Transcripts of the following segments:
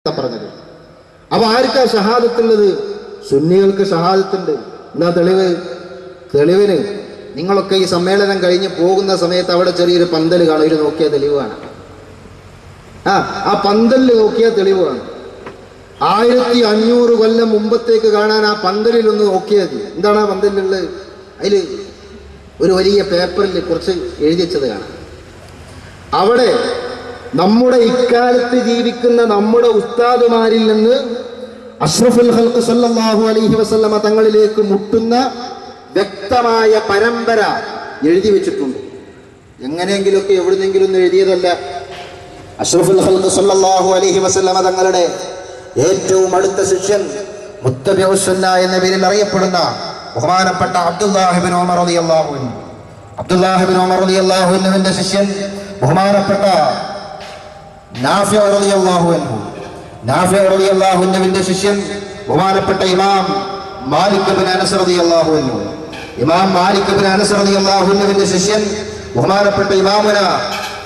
പറഞ്ഞത്. അപ്പൊ ആർക്കാ ഷഹാദത്തുള്ളത്? സുന്നികൾക്ക് ഷഹാദത്തുണ്ട്. എന്താ തെളിവിന് നിങ്ങളൊക്കെ ഈ സമ്മേളനം കഴിഞ്ഞ് പോകുന്ന സമയത്ത് അവിടെ ചെറിയൊരു പന്തൽ കാണും. ഒരു നോക്കിയ തെളിവാണ്. ആ പന്തലിൽ നോക്കിയ തെളിവാണ്. 1500 കൊല്ലം മുമ്പത്തേക്ക് കാണാൻ ആ പന്തലിൽ ഒന്ന് നോക്കിയാൽ മതി. എന്താണ് ആ പന്തലിലുള്ളത്? അതിൽ ഒരു വലിയ പേപ്പറിൽ കുറച്ച് എഴുതി വെച്ചത് കാണാം. അവിടെ നമ്മുടെ ഇക്കാലത്ത് ജീവിക്കുന്ന നമ്മുടെ ഉസ്താദുമാരിൽ നിന്ന് അഷ്റഫുൽ ഖൽഖ് സല്ലല്ലാഹു അലൈഹി വസല്ലമ തങ്ങളിലേക്ക് മുട്ടുന്ന വ്യക്തമായ പരമ്പര എഴുതി വെച്ചിട്ടുണ്ട്. എങ്ങനെയെങ്കിലുമൊക്കെ എവിടുന്നെങ്കിലും ഒന്ന് എഴുതിയതല്ല. അഷ്റഫുൽ ഖൽഖ് സല്ലല്ലാഹു അലൈഹി വസല്ലമ തങ്ങളുടെ ഏറ്റവും അടുത്ത ശിഷ്യൻ മുത്തബിഉസ് സുന്ന എന്ന പേരിൽ അറിയപ്പെടുന്ന ബഹുമാനപ്പെട്ട അബ്ദുല്ലാഹ് ഇബ്നു ഉമർ റളിയല്ലാഹു അൻഹു. അബ്ദുല്ലാഹ് ഇബ്നു ഉമർ റളിയല്ലാഹു അൻഹുവിന്റെ ശിഷ്യൻ ബഹുമാനപ്പെട്ട നാഫിഉ റളിയല്ലാഹു അൻഹു. നാഫിഉ റളിയല്ലാഹു അൻഹുവിന്റെ ശിഷ്യൻ ബഹുമാനപ്പെട്ട ഇമാം മാലിക് ഇബ്നു അനസ് റളിയല്ലാഹു അൻഹു. ഇമാം മാലിക് ഇബ്നു അനസ് റളിയല്ലാഹു അൻഹുവിന്റെ ശിഷ്യൻ ബഹുമാനപ്പെട്ട ഇമാമുന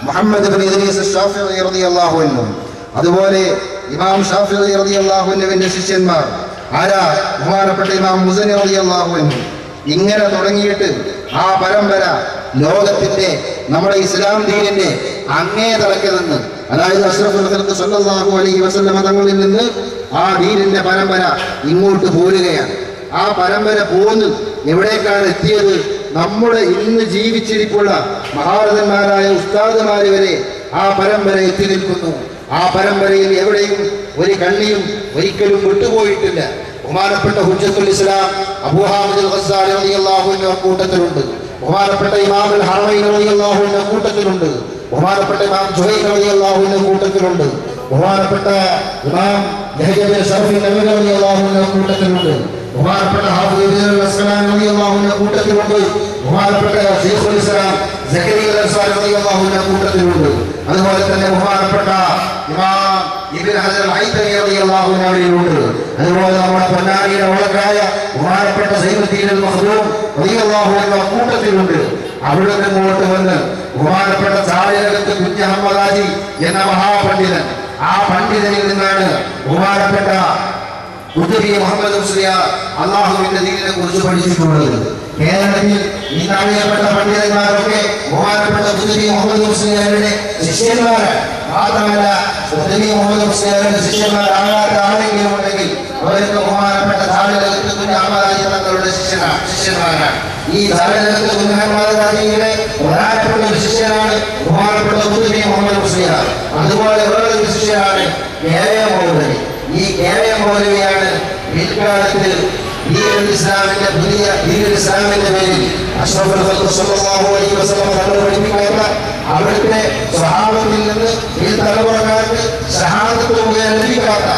മുഹമ്മദ് ഇബ്നു ഇദ്രീസ് ശാഫിഈ റളിയല്ലാഹു അൻഹു. അതുപോലെ ഇമാം ശാഫിഈ റളിയല്ലാഹു അൻഹുവിന്റെ ശിഷ്യന്മാർ ആരാ? ബഹുമാനപ്പെട്ട ഇമാം മുസനി റളിയല്ലാഹു അൻഹു. ഇങ്ങനെ തുടങ്ങിയിട്ട് ആ പരമ്പര ലോകത്തിന്റെ നമ്മുടെ ഇസ്ലാം ദീനിന്റെ അങ്ങേ തലക്കിൽ നിന്ന്, അതായത് അഷ്റഫുൽ ഖൽഖ് സല്ലല്ലാഹു അലൈഹി വസല്ലമ തങ്ങളിൽ നിന്ന് ആ ദീനിന്റെ പരമ്പര ഇങ്ങോട്ട് പോരുകയാണ്. ആ പരമ്പര പോന്ന് എവിടേക്കാണ് എത്തിയത്? നമ്മുടെ ഇന്ന് ജീവിച്ചിരിപ്പുള്ള മഹാരഥന്മാരായ ഉസ്താദുമാര് വരെ ആ പരമ്പര എത്തി നിൽക്കുന്നു. ആ പരമ്പരയിൽ എവിടെയും ഒരു കണ്ണിയും ഒരിക്കലും വിട്ടുപോയിട്ടില്ല. ബഹുമാനപ്പെട്ട ഹുജ്ജത്തുൽ ഇസ്ലാം അബൂ ഹാമിദ് ഗസ്സാലി റളിയല്ലാഹു അൻഹു കൂട്ടത്തിലുണ്ട്. ബഹുമാനപ്പെട്ട ഇമാമുൽ ഹറമൈൻ റളിയല്ലാഹു അൻഹു കൂട്ടത്തിലുണ്ട്. ബഹുമാനപ്പെട്ട ഇമാം ജുഹൈർ റളിയല്ലാഹു അൻഹു കൂട്ടത്തിലുണ്ട്. ബഹുമാനപ്പെട്ട ഇമാം യഹ്യ ബിൻ ശറഫ് നബി റളിയല്ലാഹു അൻഹു കൂട്ടത്തിലുണ്ട്. ബഹുമാനപ്പെട്ട ഹാഫിദ് ഇബ്നു അസ്ഖലാനി റളിയല്ലാഹു അൻഹു കൂട്ടത്തിലുണ്ട്. ബഹുമാനപ്പെട്ട ശൈഖുൽ ഇസ്ലാം സക്കരിയ അൽ-അൻസാരി റളിയല്ലാഹു അൻഹു കൂട്ടത്തിലുണ്ട്. അതുപോലെ തന്നെ ബഹുമാനപ്പെട്ട ഇമാം ഇബ്നു ഹജർ അൽ-ഹൈതമി റളിയല്ലാഹു അൻഹുവിലുണ്ട്. അതുപോലെ നമ്മുടെ പൊന്നാനിയുടെ വളരായ ബഹുമാനപ്പെട്ട സൈനുദ്ദീൻ അൽ-മഖ്ദൂം റളിയല്ലാഹു അൻഹു കൂട്ടത്തിലുണ്ട്. അവിടെ നിന്നോട്ട് വന്ന് ബഹുമാനപ്പെട്ട ചാലിയകത്ത് കുഞ്ഞ് അഹമ്മദ് ഹാജി എന്ന മഹാപണ്ഡിതൻ, ആ പണ്ഡിതനിൽ നിന്നാണ് ബഹുമാനപ്പെട്ട മുഹമ്മദ് മുസ്ലിയാർ അള്ളാഹുവിന്റെ ദീനിനെ കുറിച്ച് പഠിച്ചിട്ടുള്ളത്. കേരളത്തിൽ ഇന്ന് അറിയപ്പെട്ട പണ്ഡിതന്മാരൊക്കെ ബഹുമാനപ്പെട്ട മുഹമ്മദ് മുസ്ലിയാരുടെ ശിഷ്യന്മാരാണ്. മാത്രമല്ല മുഹമ്മദ് മുസ്ലിയാരുടെ ശിഷ്യന്മാരാകാത്ത ആരെങ്കിലും ഉണ്ടെങ്കിൽ അവർക്ക് ബഹുമാനപ്പെട്ട തങ്ങളുടെ ശിഷ്യന്മാരാണ്. ഈ ാജിയുടെ പ്രധാനപ്പെട്ട ഒരു ശിഷ്യനാണ് ബഹുമാനപ്പെട്ട മുഹമ്മദ് മുസ്ലിയാർ. അതുപോലെ വേറൊരു ശിഷ്യനാണ് കെ.എ. മൗലവി. ഈ കെ.എ. മൗലവിയാണ് പിൽക്കാലത്ത് ഇസ്ലാമിന്റെ പുതിയ ഇസ്ലാമിന്റെ പേരിൽ അഷ്റഫുൽ ഖൽഖ് സല്ലല്ലാഹു അലൈഹി വസല്ലം തങ്ങൾ പഠിപ്പിക്കുന്ന അവിടുത്തെ സ്വഹാബത്തിൽ നിന്ന് ഈ തലമുറക്കാർക്ക് ഷഹാദത്ത് മുഖേന ലഭിക്കാത്ത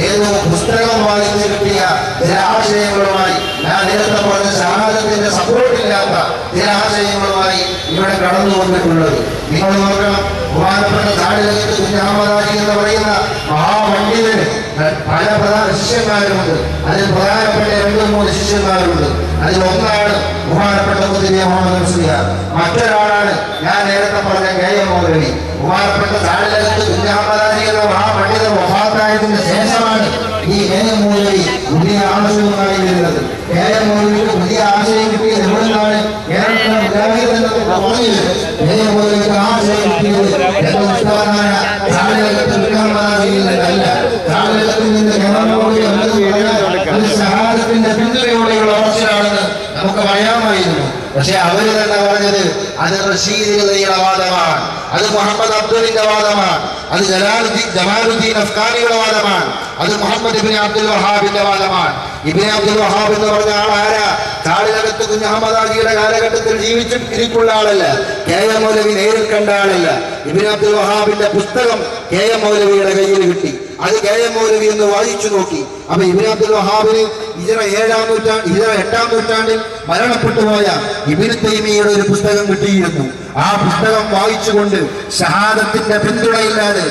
ഏതോ പുസ്തകം വായിച്ച് കിട്ടിയ ചില ആശയങ്ങളുമായി, ഞാൻ നേരത്തെ പറഞ്ഞ ഷഹാദത്തിന്റെ സപ്പോർട്ടില്ലാത്ത ചില ആശയങ്ങളുമായി ഇവിടെ കടന്നു വന്നിട്ടുള്ളത്. നിങ്ങൾ നോക്കണം, ബഹുമാനപ്പെട്ട ചാടിലകത്ത് കുഞ്ഞ് അഹമ്മദ് ഹാജി എന്ന് പറയുന്ന മഹാപണ്ഡിതന് പല പ്രധാന ശിഷ്യന്മാരുമുണ്ട്. അതിൽ പ്രധാനപ്പെട്ട 2-3 ശിഷ്യന്മാരുണ്ട്. അതിലൊന്നാണ് ബഹുമാനപ്പെട്ട മുഹമ്മദ് മുസ്ലിയാർ. മറ്റൊരാളാണ് ഞാൻ നേരത്തെ പറഞ്ഞ കെ.എ. മൗലവി. ബഹുമാനപ്പെട്ട ചാടിലകത്ത് കുഞ്ഞ് അഹമ്മദ് ഹാജി എന്ന മഹാപണ്ഡിതൻ വഫാത്തായതിന് ശേഷമാണ് ഈ കെ.എ. മൗലവി പുതിയ ആശയവുമായി വരുന്നത്. കെ.എ. മൗലവിക്ക് പുതിയ ആശയം കിട്ടിയത് എവിടുന്നാണ്? കേരളത്തിലെ മുജാഹിദ് പറഞ്ഞത് കെ.എ. മൗലവിക്ക് ആശയം കിട്ടിയത് ഉസ്താദായ ചാടിലകത്ത് കുഞ്ഞ് അഹമ്മദ് ഹാജിയിൽ നിന്നല്ല. ചാടിലകത്തിൽ നിന്ന് കെ.എ. മൗലവി അത് ഷഹാദത്തിന്റെ പിന്തുണയോടെയുള്ള അവസ്ഥയാണെന്ന് നമുക്ക് പറയാമായിരുന്നു. പക്ഷെ അവര് തന്നെ പറഞ്ഞത് അത് റഷീദിന്റെ വാദമാണ്, അത് മുഹമ്മദ് അബ്ദുലിന്റെ വാദമാണ്, അത് ജമാലുദ്ദീൻ അഫ്ഗാനിയുടെ വാദമാണ്, അത് മുഹമ്മദ് ഇബ്നു അബ്ദുൽ വഹാബിന്റെ വാദമാണ്. ഇബ്നു അബ്ദുൽ വഹാബ് എന്ന് പറഞ്ഞ ആൾ ആരാ? ചാടിലകത്ത് കുഞ്ഞ് അഹമ്മദ് ഹാജിയുടെ കാലഘട്ടത്തിൽ ജീവിച്ചിരിപ്പുള്ള ആളല്ല. കെ.എ. മൗലവി നേരിൽ കണ്ട ആളല്ല. ഇബ്നു അബ്ദുൽ വഹാബിന്റെ പുസ്തകം കെ.എ. മൗലവിയുടെ കയ്യിൽ കിട്ടി. അത് കെ.എ. മൗലവി എന്ന് വായിച്ചു നോക്കി. അപ്പൊ ഇബ്നു അബ്ദുൽ വഹാബിന് ഹിജ്റ 8-ാം നൂറ്റാണ്ടിൽ മരണപ്പെട്ടു പോയ ഇബ്നു തൈമിയ്യയുടെ ഒരു പുസ്തകം കിട്ടിയിരുന്നു. ആ പുസ്തകം വായിച്ചുകൊണ്ട് ഷഹാദത്തിന്റെ പിന്തുണയില്ലാതെ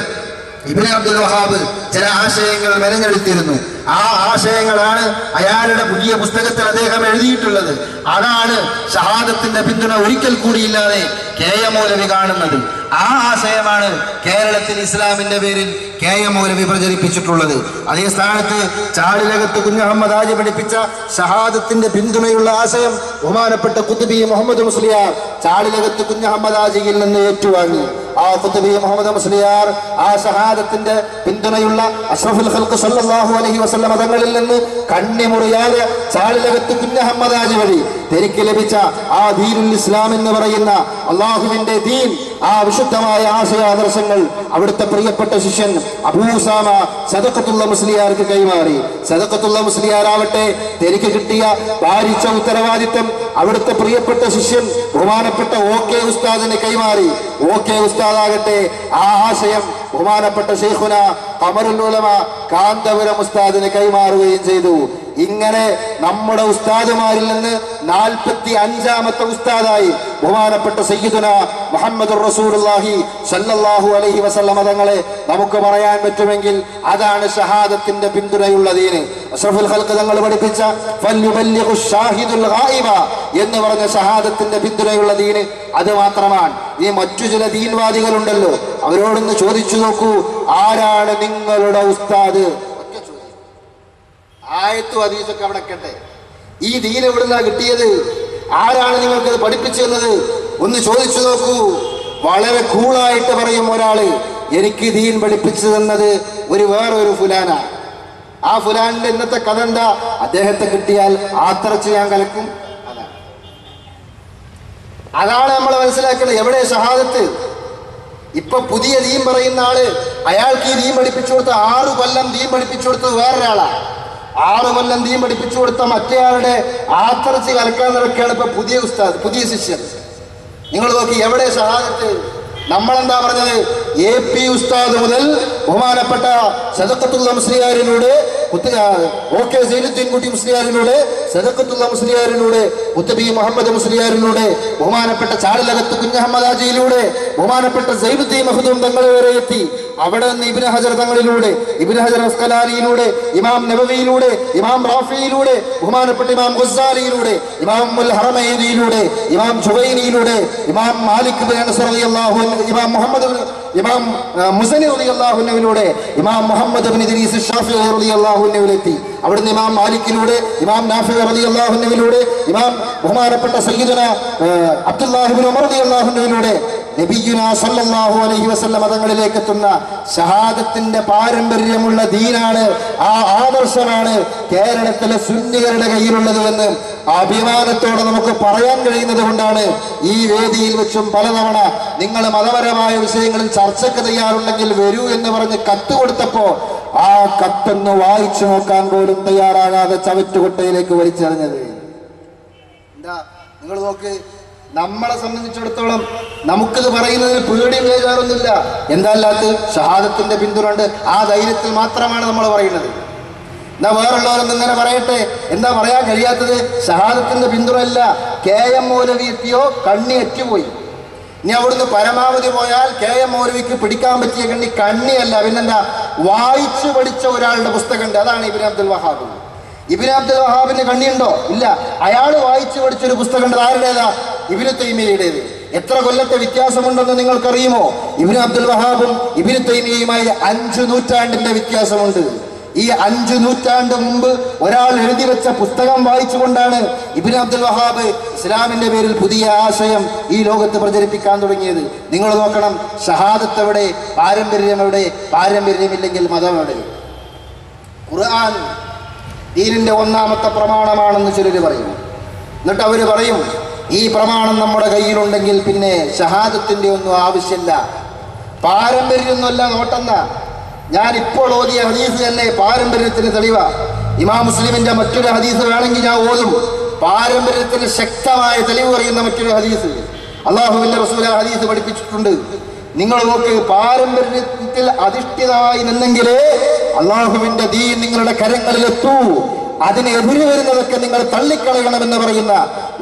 ഇബ്നു അബ്ദുൽ വഹാബ് ചില ആശയങ്ങൾ മെനഞ്ഞെടുത്തിരുന്നു. ആ ആശയങ്ങളാണ് അയാളുടെ പുതിയ പുസ്തകത്തിൽ അദ്ദേഹം എഴുതിയിട്ടുള്ളത്. അതാണ് ഷഹാദത്തിന്റെ പിന്തുണ ഒരിക്കൽ കൂടിയില്ലാതെ KM മൗലവി കാണുന്നത്. ആ ആശയമാണ് കേരളത്തിൽ ഇസ്ലാമിന്റെ പേരിൽ KM മൗലവി പ്രചരിപ്പിച്ചിട്ടുള്ളത്. അതേ സ്ഥാനത്ത് ചാടിലകത്ത് കുഞ്ഞഹമ്മദ് ഹാജി പഠിപ്പിച്ച ഷഹാദത്തിന്റെ പിന്തുണയുള്ള ആശയം ബഹുമാനപ്പെട്ട ഖുത്ബി മുഹമ്മദ് മുസ്ലിയാർ ചാടിലകത്ത് കുഞ്ഞഹമ്മദ് ഹാജിയിൽ നിന്ന് ഏറ്റുവാങ്ങി. ആ ഖുത്ബി മുഹമ്മദ് മുസ്ലിയാർ ആ ഷഹാദത്തിന്റെ പിന്തുണയുള്ള അഷ്റഫുൽ ഖൽഖ് സല്ലല്ലാഹു അലൈഹി വസല്ലം തങ്ങളിൽ നിന്ന് കണ്ണിമുറിയാതെ ചാടിലകത്ത് കുഞ്ഞഹമ്മദ് ഹാജി വഴി തനിക്ക് ലഭിച്ച ആ ദീനുൽ ഇസ്ലാം എന്ന് പറയുന്ന അള്ളാഹുവിന്റെ ദീൻ, ആ വിശുദ്ധമായ ആശയാദർശങ്ങൾ അവിടുത്തെ പ്രിയപ്പെട്ട ശിഷ്യൻ അബൂ ഉസാമ സദഖത്തുള്ള മുസ്ലിയാർക്ക് കൈമാറി. സദഖത്തുള്ള മുസ്ലിയാരാവട്ടെ തനിക്ക് കിട്ടിയ ഭാരിച്ച ഉത്തരവാദിത്വം അവിടുത്തെ പ്രിയപ്പെട്ട ശിഷ്യൻ ബഹുമാനപ്പെട്ട OK ഉസ്താദിന് കൈമാറി. OK ഉസ്താദാകട്ടെ ആ ആശയം ബഹുമാനപ്പെട്ട ശൈഖുന ഖമറുൽ ഉലമ കാന്തപുരം ഉസ്താദിന് കൈമാറുകയും ചെയ്തു. ഇങ്ങനെ നമ്മുടെ ഉസ്താദുമാരിൽ നിന്ന് 45ാമത്തെ ഉസ്താദായി ബഹുമാനപ്പെട്ട സയ്യിദുന മുഹമ്മദുർ റസൂലുള്ളാഹി സ്വല്ലല്ലാഹു അലൈഹി വസല്ലം തങ്ങളെ നമുക്ക് പറയാൻ പറ്റുമെങ്കിൽ അതാണ് ഷഹാദത്തിന്റെ പിന്തുണയുള്ള ദീന്. അഷ്റഫുൽ ഖൽഖ് തങ്ങൾ പഠിപ്പിച്ച ഫൽയുബല്ലിഗു ഷാഹിദുൽ ഗായിബ എന്ന് പറഞ്ഞ ഷഹാദത്തിന്റെ പിന്തുണയുള്ള ദീന് അത് മാത്രമാണ്. ഈ മറ്റു ചില ദീൻവാദികളുണ്ടല്ലോ, അവരോടൊന്ന് ചോദിച്ചു നോക്കൂ, ആരാണ് നിങ്ങളുടെ ഉസ്താദ്? ആയത്തും ഹദീസൊക്കെ അവിടെ കേട്ടെ, ഈ ദീൻ എവിടുന്നാ കിട്ടിയത്? ആരാണ് നിങ്ങൾക്കത് പഠിപ്പിച്ചു തന്നത്? ഒന്ന് ചോദിച്ചു നോക്കൂ. വളരെ കൂളായിട്ട് പറയും ഒരാള്, എനിക്ക് ദീൻ പഠിപ്പിച്ചു തന്നത് വേറൊരു ഫുലാന. ആ ഫുലാനിന്റെ ഇന്നത്തെ കഥ എന്താ? അദ്ദേഹത്തെ കിട്ടിയാൽ ആത്രച്ച് ഞാൻ കലക്കും. അതാണ് നമ്മൾ മനസ്സിലാക്കുന്നത്. എവിടെ ഷഹാദത്ത്? ഇപ്പൊ പുതിയ ദീൻ പറയുന്ന ആള്, അയാൾക്ക് ഈ ദീൻ പഠിപ്പിച്ചു കൊടുത്ത 6 കൊല്ലം ദീൻ പഠിപ്പിച്ചു കൊടുത്തത് വേറൊരാളാ. 6 കൊല്ലം ദീൻ പഠിപ്പിച്ചു കൊടുത്ത മറ്റേയാളുടെ ആത്രച്ച് കലക്കാൻ നടക്കുകയാണ് ഇപ്പൊ പുതിയ ഉസ്താദ്, പുതിയ ശിഷ്യൻ. നിങ്ങൾ നോക്കി, എവിടെ ഷഹാദത്ത്? നമ്മളെന്താ പറഞ്ഞത്? AP ഉസ്താദ് മുതൽ ബഹുമാനപ്പെട്ട സദഖത്തുള്ള മുസ്ലിയാരിലൂടെ OK സൈനുദ്ദീൻ കുട്ടി മുസ്ലിയാരിലൂടെ, സദഖത്തുള്ള മുസ്ലിയാരിലൂടെ, ഖുത്ബി മുഹമ്മദ് മുസ്ലിയാരിലൂടെ, ബഹുമാനപ്പെട്ട ചാടിലകത്ത് കുഞ്ഞഹമ്മദ് ഹാജിയിലൂടെ, ബഹുമാനപ്പെട്ട സൈനുദ്ദീൻ മഖ്ദൂം തങ്ങൾ വരെ എത്തി. അവിടെ നിന്ന് ഇബ്നു ഹജർ തങ്ങളിലൂടെ, ഇബ്നു ഹജർ അസ്ഖലാനിയിലൂടെ, ഇമാം നബവിയിലൂടെ, ഇമാം റാഫിയിലൂടെ, ബഹുമാനപ്പെട്ട ഇമാം ഗസ്സാലിയിലൂടെ, ഇമാം അൽ ഹറമൈനിയിലൂടെ, ഇമാം ജുവൈനിയിലൂടെ, ഇമാം മാലിക് ബിൻ അനസ് റളിയല്ലാഹു അൻഹു, ഇമാം ഇമാം മുസനി റളിയല്ലാഹു അൻഹുവിലൂടെ, ഇമാം മുഹമ്മദ് ബിൻ ഇദ്രീസ് ഷാഫിഈ റളിയല്ലാഹു അൻഹുവിലെത്തി. അവിടുന്ന് ഇമാം മാലിക്കിലൂടെ, ഇമാം നാഫി റളിയല്ലാഹു അൻഹുവിലൂടെ, ഇമാം ബഹുമാനപ്പെട്ട സയ്യിദുന അബ്ദുല്ലാഹി ഇബ്നു ഉമർ റളിയല്ലാഹു അൻഹുവിലൂടെ നബിയുന സല്ലല്ലാഹു അലൈഹി വസല്ലം തങ്ങളിലേക്ക് എത്തുന്ന ഷഹാദത്തിന്റെ പാരമ്പര്യമുള്ള ദീനാണ്, ആ ആദർശമാണ് കേരളത്തിലെ സുന്നികളുടെ കയ്യിലുള്ളത് എന്ന് അഭിമാനത്തോടെ നമുക്ക് പറയാൻ കഴിയുന്നത് കൊണ്ടാണ് ഈ വേദിയിൽ വെച്ചും പലതവണ നിങ്ങൾ മതപരമായ വിഷയങ്ങളിൽ ചർച്ചയ്ക്ക് തയ്യാറുണ്ടെങ്കിൽ വരൂ എന്ന് പറഞ്ഞ് കത്ത് കൊടുത്തപ്പോ ആ കത്തൊന്ന് വായിച്ചു നോക്കാൻ പോലും തയ്യാറാകാതെ ചവറ്റുകൊട്ടയിലേക്ക് വലിച്ചെറിഞ്ഞത്. എന്താ നിങ്ങൾ നോക്ക്, നമ്മളെ സംബന്ധിച്ചിടത്തോളം നമുക്കിത് പറയുന്നതിന് പേടി വേജാറൊന്നുമില്ല. എന്താല്ലാത്ത ഷഹാദത്തിന്റെ പിന്തുണ ഉണ്ട്. ആ ധൈര്യത്തിൽ മാത്രമാണ് നമ്മൾ പറയുന്നത്. എന്നാ വേറുള്ളവരൊന്നും ഇങ്ങനെ പറയട്ടെ, എന്താ പറയാൻ കഴിയാത്തത്? ഷഹാദത്തിന്റെ പിന്തുണ അല്ല. KM മൗലവി എത്തിയോ കണ്ണി എറ്റുപോയി. ഇനി അവിടുന്ന് പരമാവധി പോയാൽ KM മൗലവിക്ക് പിടിക്കാൻ പറ്റിയ കണ്ണിയല്ല, പിന്നെന്താ, വായിച്ചു പഠിച്ച ഒരാളുടെ പുസ്തകമുണ്ട്, അതാണ് ഇബ്നു അബ്ദുൽ വഹാബ്. ഇബ്നു അബ്ദുൽ വഹാബിന്റെ കണ്ണിയുണ്ടോ? ഇല്ല. അയാൾ വായിച്ചു പഠിച്ചൊരു പുസ്തകമുണ്ട്, ആരുടേതാ? ഇബ്നു തൈമിയ്യയുടേത്. എത്ര കൊല്ലത്തെ വ്യത്യാസമുണ്ടെന്ന് നിങ്ങൾക്കറിയുമോ? ഇബ്നു അബ്ദുൽ വഹാബും ഇബ്നു തൈമിയ്യയുമായി 5 നൂറ്റാണ്ടിന്റെ വ്യത്യാസമുണ്ട്. ഈ 5 നൂറ്റാണ്ട് മുമ്പ് ഒരാൾ എഴുതി വെച്ച പുസ്തകം വായിച്ചുകൊണ്ടാണ് ഇബ്നു അബ്ദുൽ വഹാബ് ഇസ്ലാമിന്റെ പേരിൽ പുതിയ ആശയം ഈ ലോകത്ത് പ്രചരിപ്പിക്കാൻ തുടങ്ങിയത്. നിങ്ങൾ നോക്കണം, ഷഹാദത്ത് എവിടെ? പാരമ്പര്യം എവിടെ? പാരമ്പര്യമില്ലെങ്കിൽ മതം എവിടെ? ഖുർആൻ ദീനിന്റെ 1ാമത്തെ പ്രമാണമാണെന്ന് ചിലർ പറയും. എന്നിട്ട് അവർ പറയും, ഈ പ്രമാണം നമ്മുടെ കയ്യിലുണ്ടെങ്കിൽ പിന്നെ ഷഹാദത്തിന്റെ ഒന്നും ആവശ്യമില്ല, പാരമ്പര്യമൊന്നുമല്ല നോട്ടെന്ന. ഞാൻ ഇപ്പോൾ ഓതിയ ഹദീസ് തന്നെ പാരമ്പര്യത്തിന് തെളിവാ. ഇമാം മുസ്ലിമിന്റെ മറ്റൊരു ഹദീസ് വേണമെങ്കിൽ ഞാൻ ഓതും. പാരമ്പര്യത്തിന് ശക്തമായ തെളിവ് പറയുന്ന മറ്റൊരു ഹദീസ് അള്ളാഹുവിന്റെ റസൂൽ ഹദീസ് പഠിപ്പിച്ചിട്ടുണ്ട്. നിങ്ങൾ നോക്ക്, പാരമ്പര്യത്തിൽ അധിഷ്ഠിതമായി നിന്നെങ്കിലേ അള്ളാഹുവിന്റെ ദീൻ നിങ്ങളുടെ കരങ്ങളിലെത്തൂ. അതിനെതിരെ വരുന്നതൊക്കെ നിങ്ങൾ തള്ളിക്കളയണമെന്ന് പറയുന്ന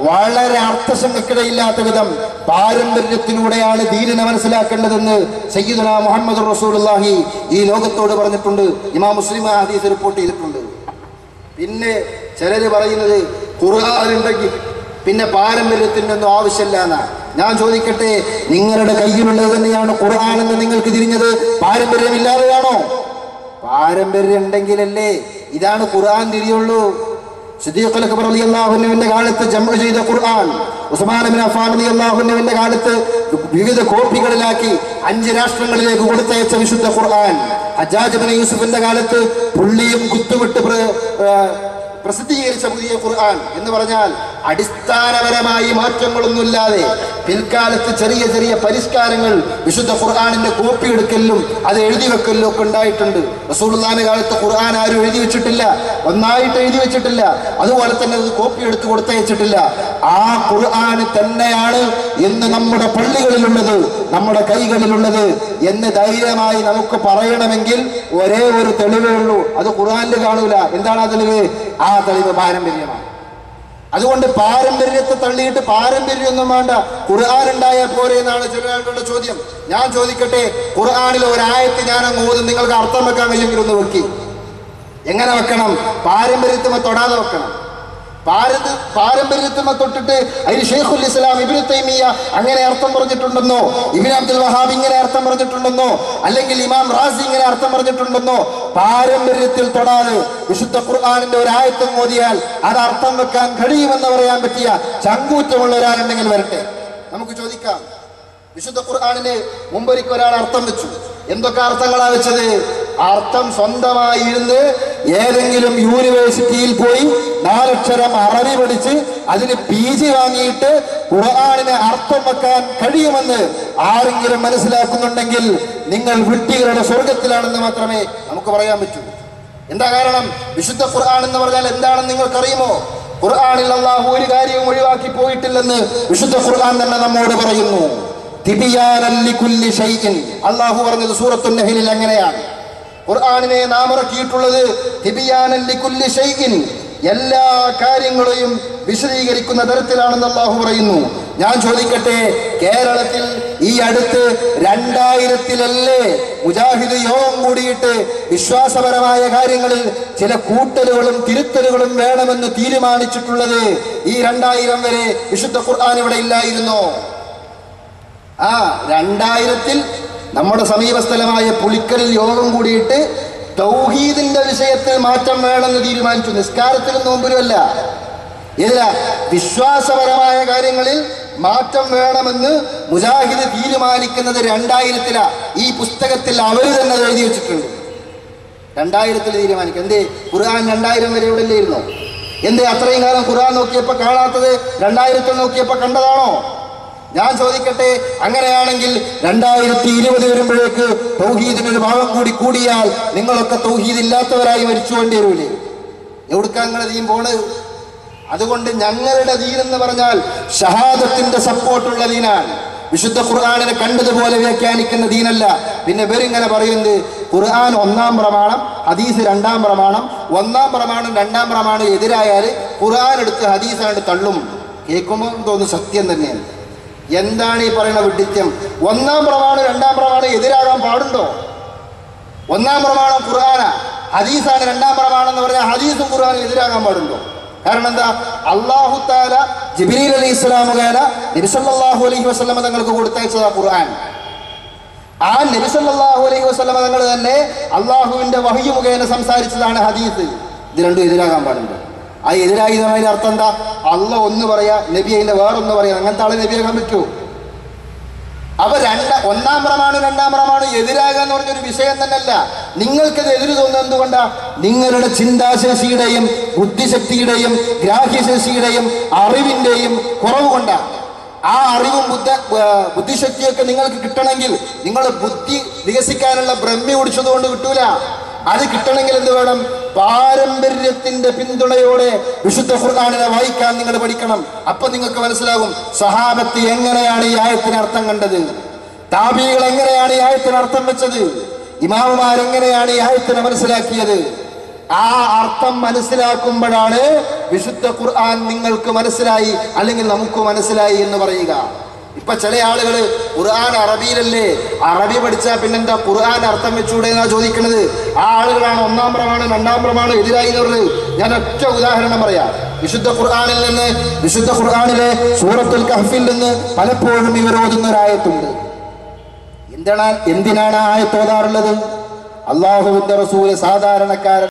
വളരെ അർത്ഥശങ്കക്കിടയില്ലാത്ത വിധം പാരമ്പര്യത്തിലൂടെയാണ് ദീനിനെ മനസ്സിലാക്കേണ്ടതെന്ന് സയ്യിദുനാ മുഹമ്മദ് റസൂലുള്ളാഹി ഈ ലോകത്തോട് പറഞ്ഞിട്ടുണ്ട്. ഇമാം മുസ്ലിം ഹദീസ് റിപ്പോർട്ട് ചെയ്തിട്ടുണ്ട്. പിന്നെ ചിലര് പറയുന്നത് ഖുർആൻ ഉണ്ടെങ്കിൽ പിന്നെ പാരമ്പര്യത്തിൻ്റെ ഒന്നും ആവശ്യമില്ല എന്നാ. ഞാൻ ചോദിക്കട്ടെ, നിങ്ങളുടെ കയ്യിലുള്ളത് തന്നെയാണ് ഖുർആൻ എന്ന് നിങ്ങൾക്ക് തിരിഞ്ഞത് പാരമ്പര്യമില്ലാതെയാണോ? പാരമ്പര്യം ഉണ്ടെങ്കിലല്ലേ ഇതാണ് ഖുർആൻ തിരിയുള്ളൂ. സിദ്ദീഖ് അക്ബർ റളിയല്ലാഹു അൻഹുവിന്റെ കാലത്ത് ജംഅ ചെയ്ത ഖുർആൻ ഉസ്മാൻ ഇബ്നു അഫ്ഫാൻ റളിയല്ലാഹു അൻഹുവിന്റെ കാലത്ത് വിവിധ കോപ്പികളിലാക്കി 5 രാഷ്ട്രങ്ങളിലേക്ക് കൊടുത്തയച്ച വിശുദ്ധ ഖുർആൻ, ഹജ്ജാജ് ഇബ്നു യൂസുഫിന്റെ കാലത്ത് പുള്ളിയും കുത്തുവിട്ട് പ്രസിദ്ധീകരിച്ച പുതിയ ഖുർആൻ എന്ന് പറഞ്ഞാൽ അടിസ്ഥാനപരമായി മാറ്റങ്ങളൊന്നുമില്ലാതെ പിൽക്കാലത്ത് ചെറിയ ചെറിയ പരിഷ്കാരങ്ങൾ വിശുദ്ധ ഖുർആനിന്റെ കോപ്പി എടുക്കലിലും അത് എഴുതി വെക്കലിലും ഒക്കെ ഉണ്ടായിട്ടുണ്ട്. റസൂലുള്ളാഹിന്റെ കാലത്ത് ഖുർആൻ ആരും എഴുതി വെച്ചിട്ടില്ല, ഒന്നായിട്ട് എഴുതി വെച്ചിട്ടില്ല. അതുപോലെ തന്നെ അത് കോപ്പി എടുത്ത് കൊടുത്തയച്ചിട്ടില്ല. ആ ഖുർആൻ തന്നെയാണ് ഇന്ന് നമ്മുടെ പള്ളികളിലുള്ളത്, നമ്മുടെ കൈകളിലുള്ളത് എന്ന് ധൈര്യമായി നമുക്ക് പറയണമെങ്കിൽ ഒരേ ഒരു തെളിവേ ഉള്ളൂ, അത് ഖുർആനിൽ കാണൂല. എന്താണ് ആ തെളിവ്? ആ തെളിവ് പാരമ്പര്യമാണ്. അതുകൊണ്ട് പാരമ്പര്യത്തെ തള്ളിയിട്ട് പാരമ്പര്യമൊന്നും വേണ്ട, ഖുർആൻ ഉണ്ടായാൽ പോരെ എന്നാണ് ചില ആളുകളുടെ ചോദ്യം. ഞാൻ ചോദിക്കട്ടെ, ഖുർആനിൽ ഒരായത്ത് ഞാൻ അങ്ങ് ഓതും, നിങ്ങൾക്ക് അർത്ഥം വെക്കാൻ കഴിയുമെങ്കിൽ ഒന്ന് വെക്കി. എങ്ങനെ വെക്കണം? പാരമ്പര്യത്തിമ തൊടാതെ വെക്കണം. പാരമ്പര്യത്തിമ തൊട്ടിട്ട് അതിന് ഷെയ്ഖുൽ ഇസ്ലാം ഇബ്നു തൈമിയ അങ്ങനെ അർത്ഥം പറഞ്ഞിട്ടുണ്ടെന്നോ, ഇബ്നു അബ്ദുൽ വഹാബ് ഇങ്ങനെ അർത്ഥം പറഞ്ഞിട്ടുണ്ടെന്നോ, അല്ലെങ്കിൽ ഇമാം റാസി ഇങ്ങനെ അർത്ഥം പറഞ്ഞിട്ടുണ്ടെന്നോ പാരമ്പര്യത്തിൽ തൊടാതെ വിശുദ്ധ ഖുർആനിന്റെ ഒരു ആയത്തും ഓതിയാൽ അത് അർത്ഥം വെക്കാൻ കഴിയുമെന്ന് പറയാൻ പറ്റിയ ചങ്കൂറ്റമുള്ള ഒരാളുണ്ടെങ്കിൽ വരട്ടെ, നമുക്ക് ചോദിക്കാം. വിശുദ്ധ ഖുർആനിന് മുമ്പൊരിക്കൽ ഒരാൾ അർത്ഥം വെച്ചു. എന്തൊക്കെ അർത്ഥങ്ങളാ വെച്ചത്? അർത്ഥം സ്വന്തമായി ഇരുന്ന് ഏതെങ്കിലും യൂണിവേഴ്സിറ്റിയിൽ പോയി 4 അക്ഷരം അറബി പഠിച്ച് അതിന് PG വാങ്ങിയിട്ട് ഖുർആനിന് അർത്ഥം വെക്കാൻ കഴിയുമെന്ന് ആരെങ്കിലും മനസ്സിലാക്കുന്നുണ്ടെങ്കിൽ നിങ്ങൾ വിഡ്ഢികളുടെ സ്വർഗത്തിലാണെന്ന് മാത്രമേ നമുക്ക് പറയാൻ പറ്റൂ. എന്താ കാരണം? വിശുദ്ധ ഖുർആൻ എന്ന് പറഞ്ഞാൽ എന്താണെന്ന് നിങ്ങൾക്കറിയുമോ? ഖുർആനിൽ അല്ലാഹു ഒരു കാര്യവും ഒഴിവാക്കി പോയിട്ടില്ലെന്ന് വിശുദ്ധ ഖുർആൻ തന്നെ നമ്മോട് പറയുന്നു. തിബിയാനൻ ലികുല്ലി ഷൈഇൻ, അല്ലാഹു പറഞ്ഞത് സൂറത്തുൻ നഹ്ലിൽ അങ്ങനെയാണ്. ഖുർആനിനെ നാം ഇറക്കിയിട്ടുള്ളത് തിബിയാനൻ ലികുല്ലി ഷൈഇൻ, എല്ലാ കാര്യങ്ങളെയും വിശദീകരിക്കുന്ന തരത്തിലാണെന്ന് അല്ലാഹു പറയുന്നു. ഞാൻ ചോദിക്കട്ടെ, കേരളത്തിൽ ഈ അടുത്ത് 2000-ലല്ലേ മുജാഹിദ് യോഗം കൂടിയിട്ട് വിശ്വാസപരമായ കാര്യങ്ങളിൽ ചില കൂട്ടലുകളും തിരുത്തലുകളും വേണമെന്ന് തീരുമാനിച്ചിട്ടുള്ളത്? ഈ 2000 വരെ വിശുദ്ധ ഖുർആൻ ഇവിടെ ഇല്ലായിരുന്നോ? 2000-ൽ നമ്മുടെ സമീപസ്ഥലമായ പുളിക്കലിൽ യോഗം കൂടിയിട്ട് തൗഹീദിന്റെ വിഷയത്തിൽ മാറ്റം വേണമെന്ന് തീരുമാനിച്ചു. നിസ്കാരത്തിലും നോമ്പിലുമല്ല, ഇതിലാ വിശ്വാസപരമായ കാര്യങ്ങളിൽ മാറ്റം വേണമെന്ന് മുജാഹിദ് തീരുമാനിക്കുന്നത് 2000-ലാ. ഈ പുസ്തകത്തിൽ അവർ തന്നെ എഴുതി വെച്ചിട്ടുണ്ട്. 2000-ൽ തീരുമാനിക്കും. എന്തേ ഖുർആൻ 2000 വരെ ഇവിടെ ഇല്ലായിരുന്നോ? എന്തേ അത്രയും കാലം ഖുർആൻ നോക്കിയപ്പോൾ കാണാത്തത് 2000-ൽ നോക്കിയപ്പോൾ കണ്ടതാണോ? ഞാൻ ചോദിക്കട്ടെ, അങ്ങനെയാണെങ്കിൽ 2020 വരുമ്പോഴേക്ക് തൗഹീദിനൊരു ഭാഗം കൂടി കൂടിയാൽ നിങ്ങളൊക്കെ തൗഹീദ് ഇല്ലാത്തവരായി മരിച്ചുകൊണ്ടേ വരൂലേ? എവിടുക്കാ നിങ്ങളെ ദീൻ പോണ്? അതുകൊണ്ട് ഞങ്ങളുടെ ദീൻ എന്ന് പറഞ്ഞാൽ ഷഹാദത്തിന്റെ സപ്പോർട്ടുള്ള ദീനാണ്. വിശുദ്ധ ഖുർആനിനെ കണ്ടതുപോലെ വ്യാഖ്യാനിക്കുന്ന ദീനല്ല. പിന്നെ ഇവരിങ്ങനെ പറയുന്നത് ഖുർആൻ 1-ാം പ്രമാണം, ഹദീസ് 2-ാം പ്രമാണം, 1-ാം പ്രമാണം 2-ാം പ്രമാണം എതിരായാൽ ഖുർആൻ എടുത്ത് ഹദീസായിട്ട് തള്ളും. കേൾക്കുമ്പോൾ തോന്നുന്നു സത്യം തന്നെയാണ്. എന്താണ് ഈ പറയുന്ന വിഡിത്യം? 1-ാം പ്രമാണം 2-ാം പ്രമാണം എതിരാകാൻ പാടുണ്ടോ? 1-ാം പ്രമാണം ഖുർആനാ, ഹദീസാണ് 2-ാം പ്രമാണം എന്ന് പറഞ്ഞാൽ ഹദീസും ഖുർആനും എതിരാകാൻ പാടുണ്ടോ? കാരണം എന്താ? അല്ലാഹു തആല ജിബ്രീൽ അലൈഹിസ്സലാം മുഖേന നബി സല്ലല്ലാഹു അലൈഹി വസല്ലമ തങ്ങൾക്ക് കൊടുത്തയച്ചതാ ഖുർആൻ. ആ നബി സല്ലല്ലാഹു അലൈഹി വസല്ലമ തങ്ങൾ തന്നെ അള്ളാഹുവിന്റെ വഹ്യ് മുഖേന സംസാരിച്ചതാണ് ഹദീസ്. ഇത് രണ്ടും എതിരാകാൻ പാടുണ്ടോ? ആ എതിരായി എന്നതിന്റെ അർത്ഥം എന്താ? അള്ളാഹ് ഒന്ന് പറയാ, നബി അതിന്റെ വേറൊന്ന് പറയാ. അങ്ങനത്തെ ആളെ നബിയാകാൻ പറ്റൂ? അപ്പൊ 1-ാം പ്രമാണം 2-ാം പ്രമാണം എതിരാകാന്ന് പറഞ്ഞൊരു വിഷയം തന്നെയല്ല. നിങ്ങൾക്കത് എതിര് തോന്നുന്നത് എന്തുകൊണ്ടാ? നിങ്ങളുടെ ചിന്താശേഷിയുടെയും ബുദ്ധിശക്തിയുടെയും ഗ്രാഹ്യശേഷിയുടെയും അറിവിന്റെയും കുറവ് കൊണ്ടാണ്. ആ അറിവും ബുദ്ധിശക്തിയൊക്കെ നിങ്ങൾക്ക് കിട്ടണമെങ്കിൽ നിങ്ങൾ ബുദ്ധി വികസിക്കാനുള്ള ബ്രഹ്മി കുടിച്ചതുകൊണ്ട് കിട്ടൂല. അത് കിട്ടണമെങ്കിൽ എന്ത് വേണം? പാരമ്പര്യത്തിന്റെ പിന്തുണയോടെ വിശുദ്ധ ഖുർആനിനെ വായിക്കാൻ നിങ്ങൾ പഠിക്കണം. അപ്പൊ നിങ്ങൾക്ക് മനസ്സിലാകും സഹാബത്ത് എങ്ങനെയാണ് ഈ ആയത്തിന് അർത്ഥം കണ്ടത്, താബികൾ എങ്ങനെയാണ് ഈ ആയത്തിന് അർത്ഥം വെച്ചത്, ഇമാമുമാരെങ്ങനെയാണ് ഈ ആയത്തിനെ മനസ്സിലാക്കിയത്. ആ അർത്ഥം മനസ്സിലാക്കുമ്പോഴാണ് വിശുദ്ധ ഖുർആൻ നിങ്ങൾക്ക് മനസ്സിലായി അല്ലെങ്കിൽ നമുക്ക് മനസ്സിലായി എന്ന് പറയുക. ഇപ്പൊ ചില ആളുകൾ ഖുർആൻ അറബിയിലല്ലേ, അറബി പഠിച്ചാൽ പിന്നെന്താ ഖുർആൻ അർത്ഥം വെച്ചൂടെ എന്നാ ചോദിക്കുന്നത്. ആ ആളുകളാണ് ഒന്നാം പ്രമാണം രണ്ടാം പ്രമാണം എതിരായി എന്ന് പറഞ്ഞത്. ഞാൻ ഒറ്റ ഉദാഹരണം പറയാം. വിശുദ്ധ ഖുർആനിൽ നിന്ന്, വിശുദ്ധ ഖുർആനിലെ സൂറത്തുൽ കഹ്ഫിൽ നിന്ന് പലപ്പോഴും ഇവർ ഓതുന്ന ഒരായത്തുണ്ട്. എന്തിനാണ് ആ ആയത്ത് ഓതാറുള്ളത്? അല്ലാഹുവിന്റെ റസൂൽ സാധാരണക്കാരൻ